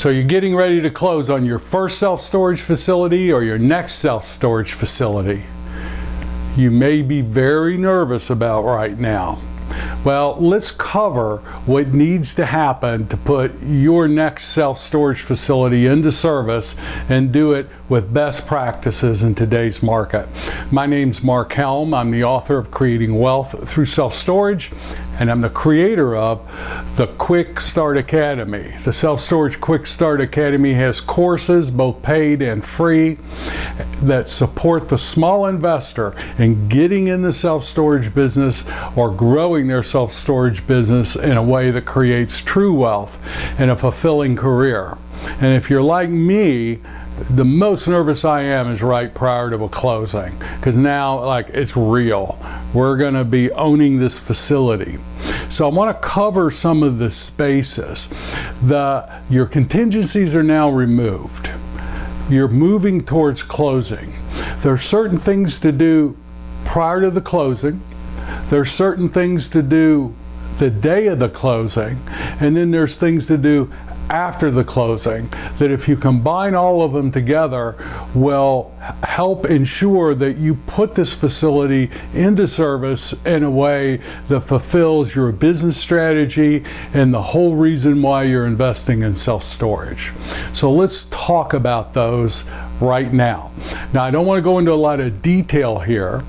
So you're getting ready to close on your first self-storage facility or your next self-storage facility. You may be very nervous about right now. Well, let's cover what needs to happen to put your next self-storage facility into service and do it with best practices in today's market. My name's Mark Helm. I'm the author of Creating Wealth Through Self-Storage, and I'm the creator of the Quick Start Academy. The Self-Storage Quick Start Academy has courses, both paid and free, that support the small investor in getting in the self-storage business or growing their self-storage business in a way that creates true wealth and a fulfilling career. And if you're like me, the most nervous I am is right prior to a closing, because now, like, it's real. We're going to be owning this facility. So I want to cover some of the spaces. Your contingencies are now removed. You're moving towards closing. There are certain things to do prior to the closing. There's certain things to do the day of the closing, and then there's things to do after the closing that, if you combine all of them together, will help ensure that you put this facility into service in a way that fulfills your business strategy and the whole reason why you're investing in self-storage. So let's talk about those right now. Now, I don't want to go into a lot of detail here,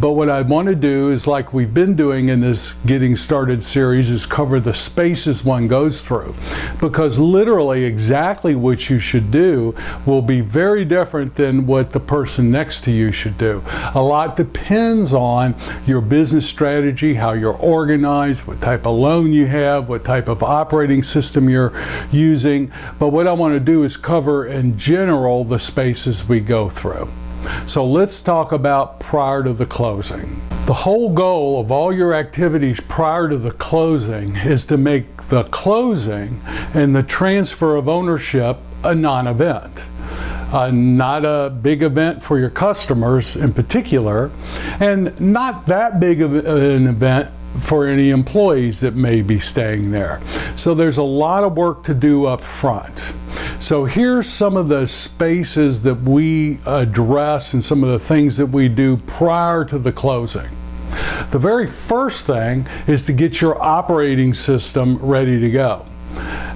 but what I want to do is, like we've been doing in this Getting Started series, is cover the spaces one goes through. Because literally exactly what you should do will be very different than what the person next to you should do. A lot depends on your business strategy, how you're organized, what type of loan you have, what type of operating system you're using. But what I want to do is cover in general the spaces we go through. So let's talk about prior to the closing. The whole goal of all your activities prior to the closing is to make the closing and the transfer of ownership a non-event. Not a big event for your customers in particular, and not that big of an event for any employees that may be staying there. So there's a lot of work to do up front. So here's some of the spaces that we address and some of the things that we do prior to the closing. The very first thing is to get your operating system ready to go.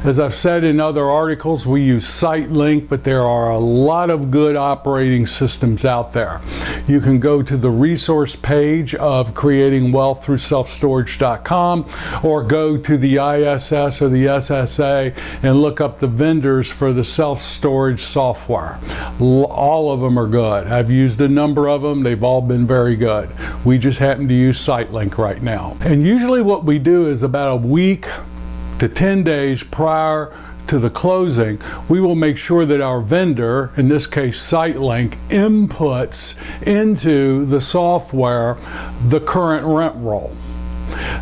As I've said in other articles, we use SiteLink, but there are a lot of good operating systems out there. You can go to the resource page of creatingwealththroughselfstorage.com or go to the ISS or the SSA and look up the vendors for the self-storage software. All of them are good. I've used a number of them. They've all been very good. We just happen to use SiteLink right now. And usually what we do is about a week to 10 days prior to the closing, we will make sure that our vendor, in this case SiteLink, inputs into the software the current rent roll.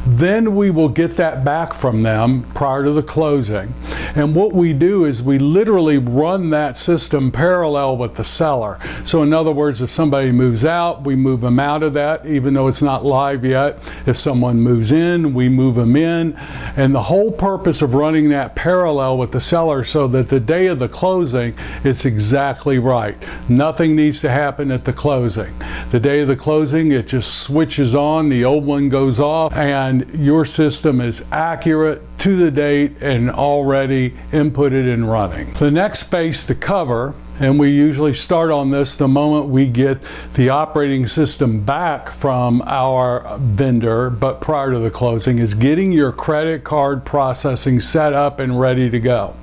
Then we will get that back from them prior to the closing. And what we do is we literally run that system parallel with the seller. So in other words, if somebody moves out, we move them out of that, even though it's not live yet. If someone moves in, we move them in. And the whole purpose of running that parallel with the seller, so that the day of the closing, it's exactly right. Nothing needs to happen at the closing. The day of the closing, it just switches on, the old one goes off, and your system is accurate to the date and already inputted and running. The next space to cover, and we usually start on this the moment we get the operating system back from our vendor, but prior to the closing, is getting your credit card processing set up and ready to go.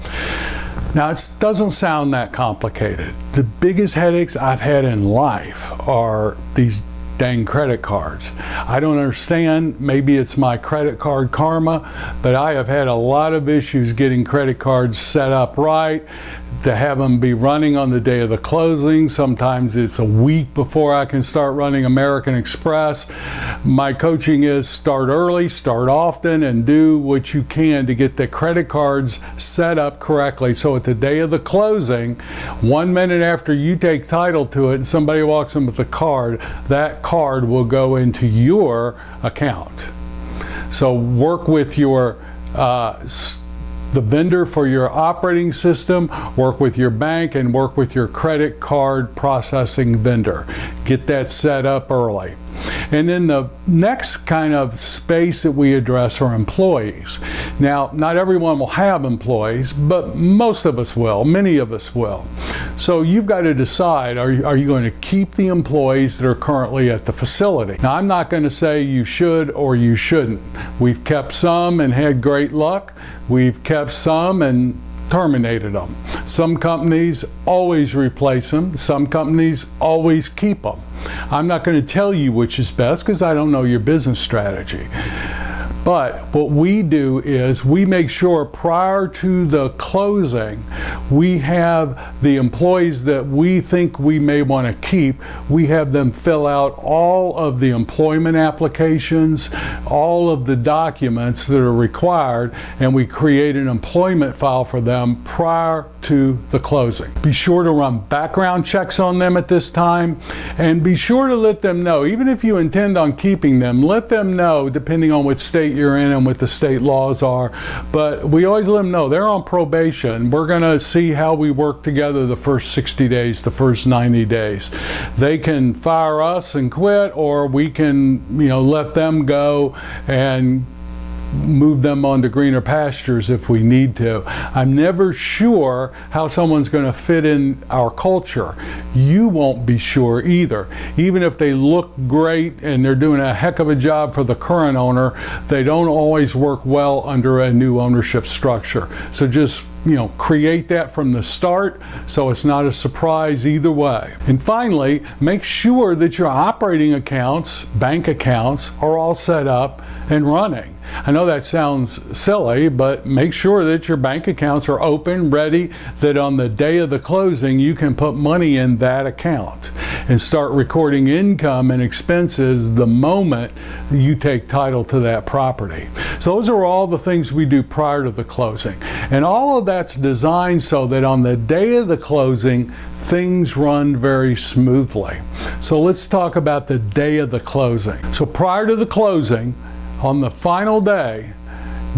Now, it doesn't sound that complicated. The biggest headaches I've had in life are these dang credit cards. I don't understand, maybe it's my credit card karma, but I have had a lot of issues getting credit cards set up right, to have them be running on the day of the closing. Sometimes it's a week before I can start running American Express. My coaching is start early, start often, and do what you can to get the credit cards set up correctly. So at the day of the closing, 1 minute after you take title to it and somebody walks in with the card, that card will go into your account. So work with your the vendor for your operating system, work with your bank, and work with your credit card processing vendor. Get that set up early. And then the next kind of space that we address are employees. Now, not everyone will have employees, but most of us will, many of us will. So you've got to decide, are you going to keep the employees that are currently at the facility? Now, I'm not going to say you should or you shouldn't. We've kept some and had great luck. We've kept some and terminated them. Some companies always replace them. Some companies always keep them. I'm not going to tell you which is best because I don't know your business strategy. But what we do is we make sure prior to the closing, we have the employees that we think we may want to keep, we have them fill out all of the employment applications, all of the documents that are required, and we create an employment file for them prior to the closing. Be sure to run background checks on them at this time, and be sure to let them know, even if you intend on keeping them, let them know, depending on which state you're in and what the state laws are, but we always let them know they're on probation. We're going to see how we work together the first 60 days, the first 90 days. They can fire us and quit, or we can, let them go and move them on to greener pastures if we need to. I'm never sure how someone's going to fit in our culture. You won't be sure either. Even if they look great and they're doing a heck of a job for the current owner, they don't always work well under a new ownership structure. So just create that from the start so it's not a surprise either way. And finally, make sure that your operating accounts, bank accounts, are all set up and running. I know that sounds silly, but make sure that your bank accounts are open, ready, that on the day of the closing you can put money in that account and start recording income and expenses the moment you take title to that property. So those are all the things we do prior to the closing. And all of that's designed so that on the day of the closing, things run very smoothly. So let's talk about the day of the closing. So prior to the closing, on the final day,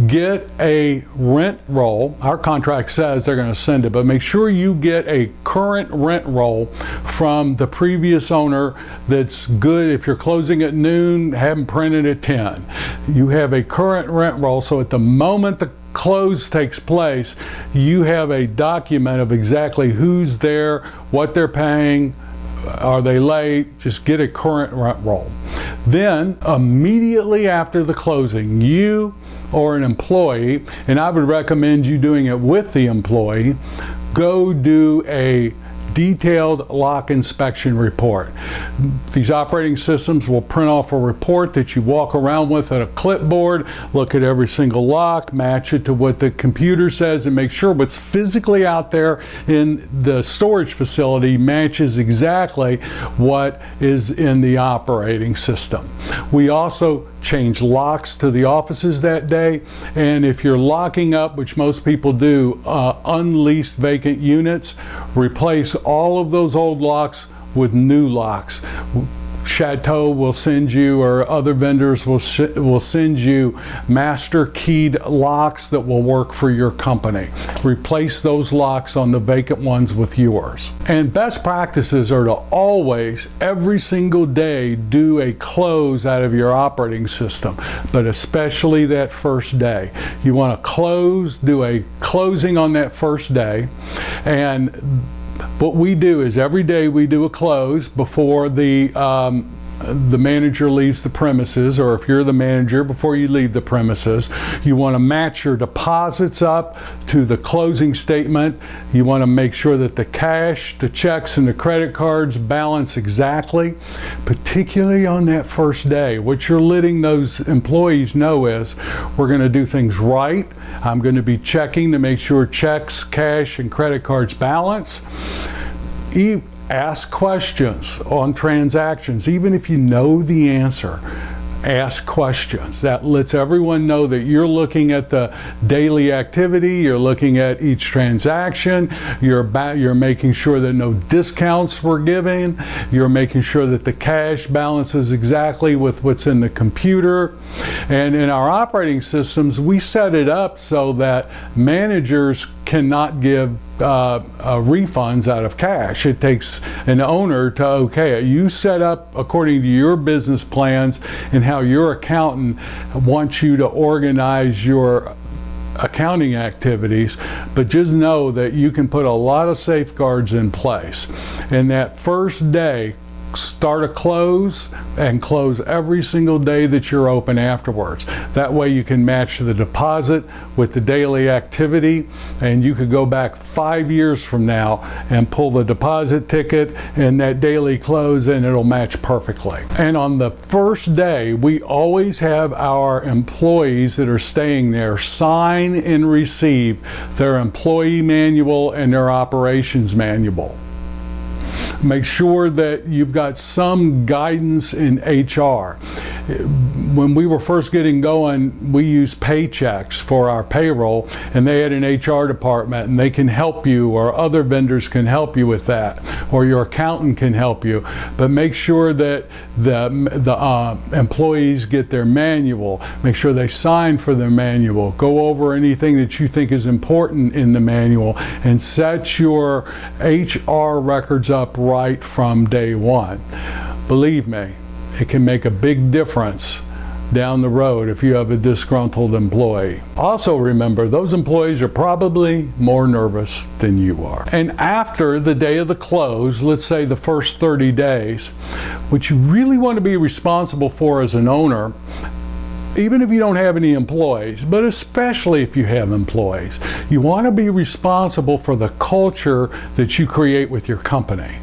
get a rent roll. Our contract says they're going to send it, but make sure you get a current rent roll from the previous owner that's good. If you're closing at noon, have them printed at 10. You have a current rent roll, so at the moment the close takes place, you have a document of exactly who's there, what they're paying, are they late. Just get a current rent roll. Then immediately after the closing, you or an employee, and I would recommend you doing it with the employee, go do a detailed lock inspection report. These operating systems will print off a report that you walk around with at a clipboard, look at every single lock, match it to what the computer says, and make sure what's physically out there in the storage facility matches exactly what is in the operating system. We also change locks to the offices that day, and if you're locking up, which most people do, unleased vacant units, replace all of those old locks with new locks. Chateau will send you, or other vendors will send you master keyed locks that will work for your company. Replace those locks on the vacant ones with yours. And best practices are to always, every single day, do a close out of your operating system, but especially that first day. You want to close, do a closing on that first day, and what we do is every day we do a close before the manager leaves the premises, or if you're the manager, before you leave the premises. You want to match your deposits up to the closing statement. You want to make sure that the cash, the checks, and the credit cards balance exactly, particularly on that first day. What you're letting those employees know is, we're going to do things right. I'm going to be checking to make sure checks, cash, and credit cards balance. Ask questions on transactions, even if you know the answer. Ask questions. That lets everyone know that you're looking at the daily activity, you're looking at each transaction, you're making sure that no discounts were given, you're making sure that the cash balances exactly with what's in the computer. And in our operating systems, we set it up so that managers cannot give refunds out of cash. It takes an owner to okay it. You set up according to your business plans and how your accountant wants you to organize your accounting activities, but just know that you can put a lot of safeguards in place. And that first day, start a close and close every single day that you're open afterwards. That way you can match the deposit with the daily activity, and you could go back 5 years from now and pull the deposit ticket and that daily close, and it'll match perfectly. And on the first day, we always have our employees that are staying there sign and receive their employee manual and their operations manual. Make sure that you've got some guidance in HR. When we were first getting going, we used Paychecks for our payroll, and they had an HR department, and they can help you, or other vendors can help you with that, or your accountant can help you. But make sure that the employees get their manual. Make sure they sign for their manual. Go over anything that you think is important in the manual, and set your HR records up right from day one. Believe me, it can make a big difference down the road if you have a disgruntled employee. Also remember, those employees are probably more nervous than you are. And after the day of the close, let's say the first 30 days, what you really want to be responsible for as an owner, even if you don't have any employees, but especially if you have employees, you want to be responsible for the culture that you create with your company.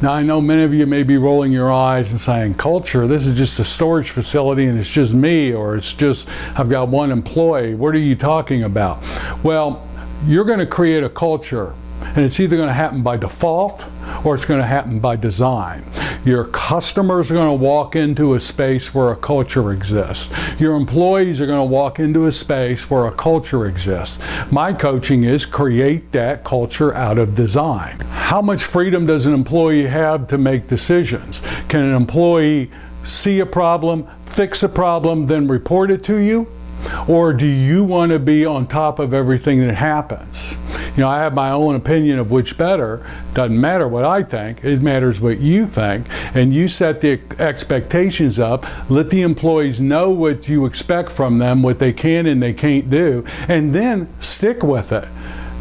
Now, I know many of you may be rolling your eyes and saying, culture, this is just a storage facility and it's just me, or it's just, I've got one employee. What are you talking about? Well, you're going to create a culture, and it's either going to happen by default or it's going to happen by design. Your customers are going to walk into a space where a culture exists. Your employees are going to walk into a space where a culture exists. My coaching is create that culture out of design. How much freedom does an employee have to make decisions? Can an employee see a problem, fix a problem, then report it to you? Or do you want to be on top of everything that happens? You know, I have my own opinion of which better. Doesn't matter what I think, it matters what you think. And you set the expectations up, let the employees know what you expect from them, what they can and they can't do, and then stick with it.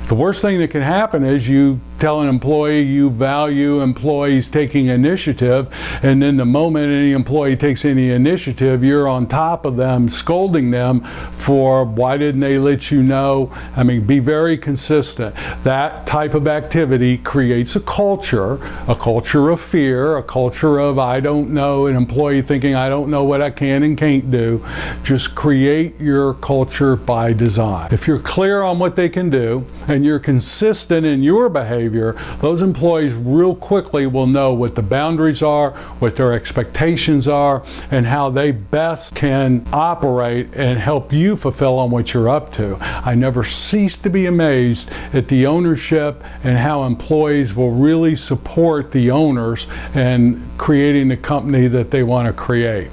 The worst thing that can happen is you tell an employee you value employees taking initiative, and then the moment any employee takes any initiative, you're on top of them, scolding them for why didn't they let you know? I mean, be very consistent. That type of activity creates a culture of fear, a culture of I don't know, an employee thinking I don't know what I can and can't do. Just create your culture by design. If you're clear on what they can do and you're consistent in your behavior, those employees real quickly will know what the boundaries are, what their expectations are, and how they best can operate and help you fulfill on what you're up to. I never cease to be amazed at the ownership and how employees will really support the owners and creating the company that they want to create.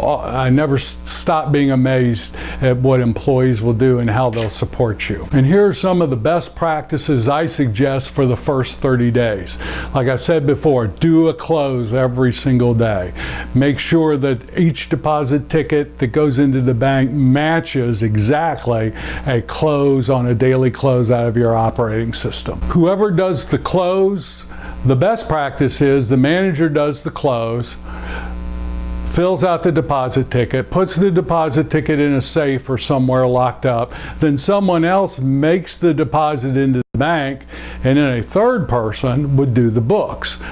I never stop being amazed at what employees will do and how they'll support you. And here are some of the best practices I suggest for the first 30 days. Like I said before, do a close every single day. Make sure that each deposit ticket that goes into the bank matches exactly a close on a daily close out of your operating system. Whoever does the close, the best practice is the manager does the close, fills out the deposit ticket, puts the deposit ticket in a safe or somewhere locked up, then someone else makes the deposit into the bank, and then a third person would do the books.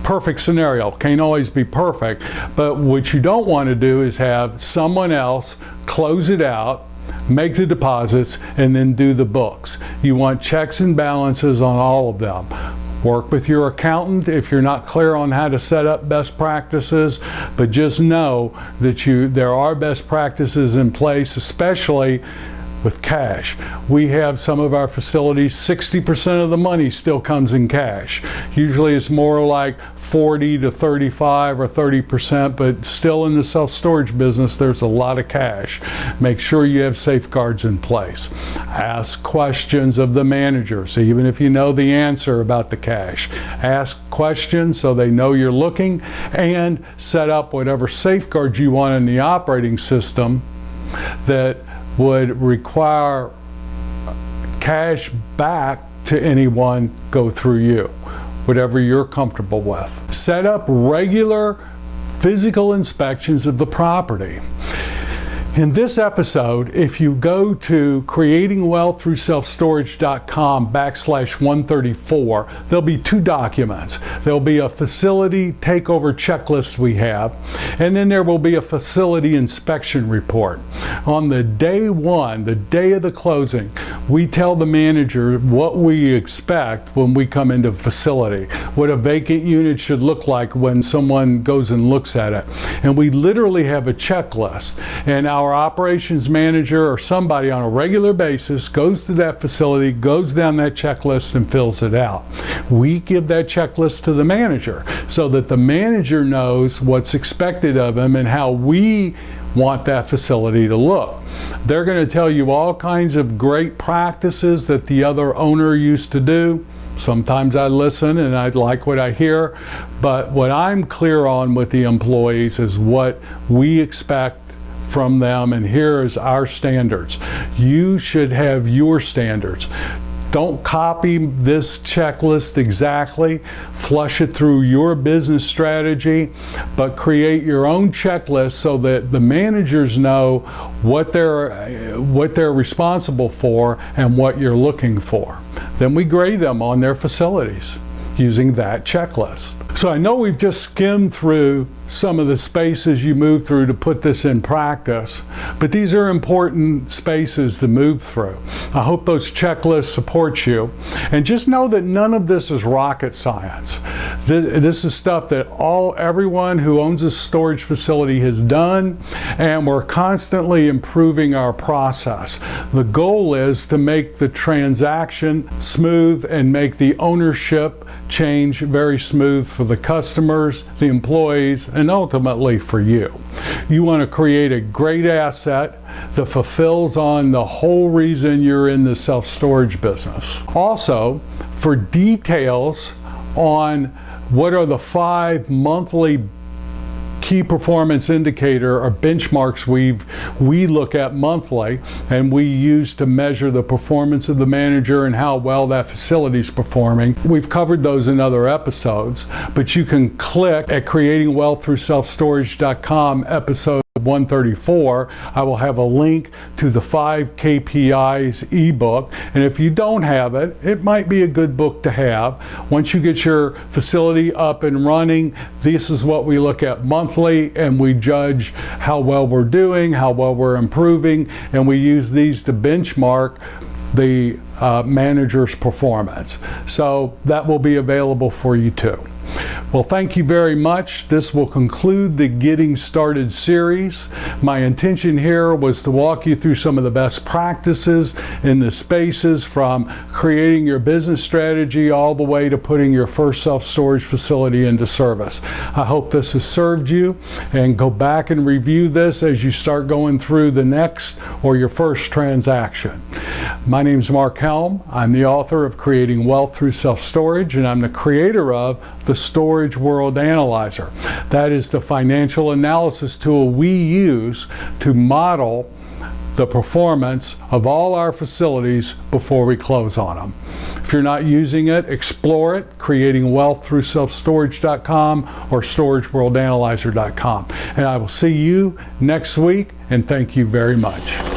Perfect scenario. Can't always be perfect, but what you don't want to do is have someone else close it out, make the deposits, and then do the books. You want checks and balances on all of them. Work with your accountant if you're not clear on how to set up best practices, but just know that there are best practices in place, especially with cash. We have some of our facilities, 60% of the money still comes in cash. Usually it's more like 40 to 35 or 30%, but still in the self-storage business, there's a lot of cash. Make sure you have safeguards in place. Ask questions of the managers, even if you know the answer about the cash. Ask questions so they know you're looking, and set up whatever safeguards you want in the operating system that would require cash back to anyone go through you, whatever you're comfortable with. Set up regular physical inspections of the property. In this episode, if you go to creatingwealththroughselfstorage.com/134, there'll be two documents. There'll be a facility takeover checklist we have, and then there will be a facility inspection report. On the day one, the day of the closing, we tell the manager what we expect when we come into the facility, what a vacant unit should look like when someone goes and looks at it. And we literally have a checklist, and our operations manager or somebody on a regular basis goes to that facility, goes down that checklist and fills it out. We give that checklist to the manager so that the manager knows what's expected of him and how we want that facility to look. They're going to tell you all kinds of great practices that the other owner used to do. Sometimes I listen and I like what I hear, but what I'm clear on with the employees is what we expect from them, and here is our standards. You should have your standards. Don't copy this checklist exactly, flush it through your business strategy, but create your own checklist so that the managers know what they're responsible for and what you're looking for. Then we grade them on their facilities using that checklist. So I know we've just skimmed through some of the spaces you move through to put this in practice, but these are important spaces to move through. I hope those checklists support you, and just know that none of this is rocket science. This is stuff that everyone who owns a storage facility has done, and we're constantly improving our process. The goal is to make the transaction smooth and make the ownership change very smooth for the customers, the employees, and ultimately for you. You want to create a great asset that fulfills on the whole reason you're in the self-storage business. Also, for details on what are the 5 monthly key performance indicator or benchmarks we look at monthly and we use to measure the performance of the manager and how well that facility is performing. We've covered those in other episodes, but you can click at creatingwealththroughselfstorage.com episode 134. I will have a link to the 5 KPIs ebook, and if you don't have it, it might be a good book to have. Once you get your facility up and running, this is what we look at monthly, and we judge how well we're doing, how well we're improving, and we use these to benchmark the manager's performance. So that will be available for you too. Well, thank you very much. This will conclude the Getting Started series. My intention here was to walk you through some of the best practices in the spaces, from creating your business strategy all the way to putting your first self-storage facility into service. I hope this has served you, and go back and review this as you start going through the next or your first transaction. My name is Mark Helm. I'm the author of Creating Wealth Through Self-Storage, and I'm the creator of the Storage World Analyzer. That is the financial analysis tool we use to model the performance of all our facilities before we close on them. If you're not using it, explore it, creatingwealththroughselfstorage.com or storageworldanalyzer.com. And I will see you next week, and thank you very much.